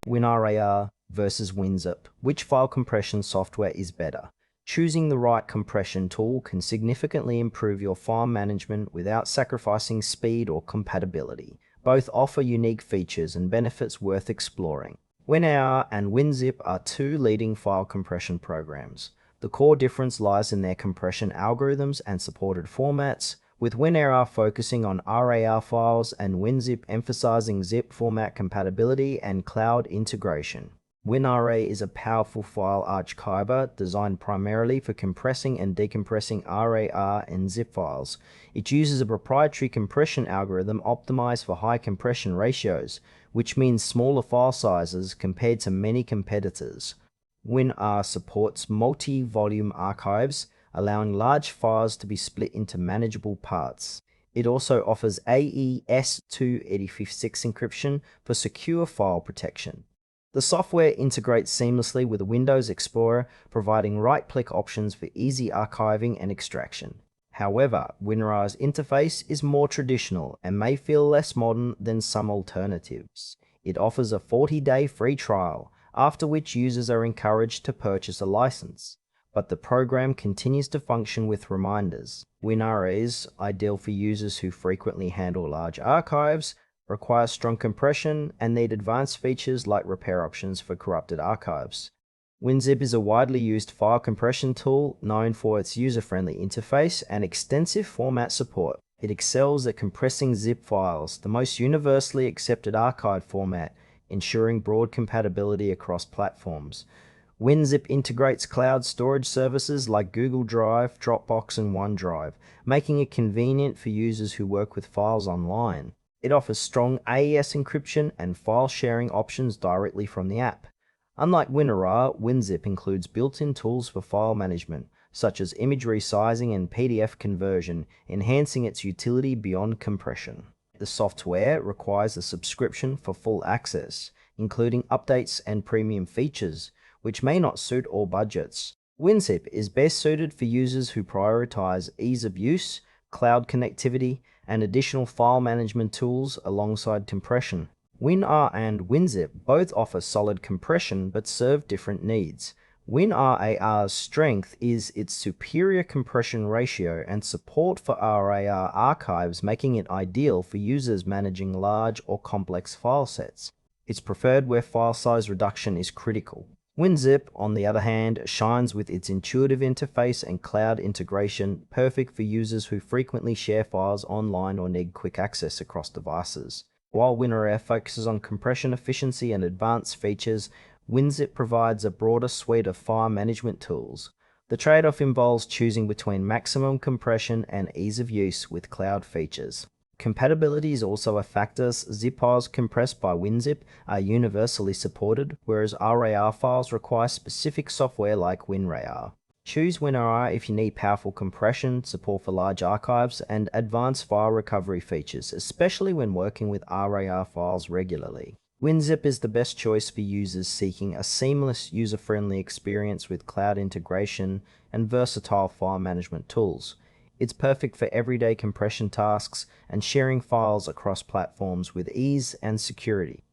WinRAR versus WinZip. Which file compression software is better? Choosing the right compression tool can significantly improve your file management without sacrificing speed or compatibility. Both offer unique features and benefits worth exploring. WinRAR and WinZip are two leading file compression programs. The core difference lies in their compression algorithms and supported formats, with WinRAR focusing on RAR files and WinZip emphasizing zip format compatibility and cloud integration. WinRAR is a powerful file archiver designed primarily for compressing and decompressing RAR and zip files. It uses a proprietary compression algorithm optimized for high compression ratios, which means smaller file sizes compared to many competitors. WinRAR supports multi-volume archives, allowing large files to be split into manageable parts. It also offers AES-286 encryption for secure file protection. The software integrates seamlessly with Windows Explorer, providing right-click options for easy archiving and extraction. However, WinRAR's interface is more traditional and may feel less modern than some alternatives. It offers a 40-day free trial, after which users are encouraged to purchase a license. But the program continues to function with reminders. WinRAR is ideal for users who frequently handle large archives, require strong compression, and need advanced features like repair options for corrupted archives. WinZip is a widely used file compression tool known for its user-friendly interface and extensive format support. It excels at compressing zip files, the most universally accepted archive format, ensuring broad compatibility across platforms. WinZip integrates cloud storage services like Google Drive, Dropbox, and OneDrive, making it convenient for users who work with files online. It offers strong AES encryption and file sharing options directly from the app. Unlike WinRAR, WinZip includes built-in tools for file management, such as image resizing and PDF conversion, enhancing its utility beyond compression. The software requires a subscription for full access, including updates and premium features, which may not suit all budgets. WinZip is best suited for users who prioritize ease of use, cloud connectivity, and additional file management tools alongside compression. WinRAR and WinZip both offer solid compression but serve different needs. WinRAR's strength is its superior compression ratio and support for RAR archives, making it ideal for users managing large or complex file sets. It's preferred where file size reduction is critical. WinZip, on the other hand, shines with its intuitive interface and cloud integration, perfect for users who frequently share files online or need quick access across devices. While WinRAR focuses on compression efficiency and advanced features, WinZip provides a broader suite of file management tools. The trade-off involves choosing between maximum compression and ease of use with cloud features. Compatibility is also a factor. Zip files compressed by WinZip are universally supported, whereas RAR files require specific software like WinRAR. Choose WinRAR if you need powerful compression, support for large archives, and advanced file recovery features, especially when working with RAR files regularly. WinZip is the best choice for users seeking a seamless, user-friendly experience with cloud integration and versatile file management tools. It's perfect for everyday compression tasks and sharing files across platforms with ease and security.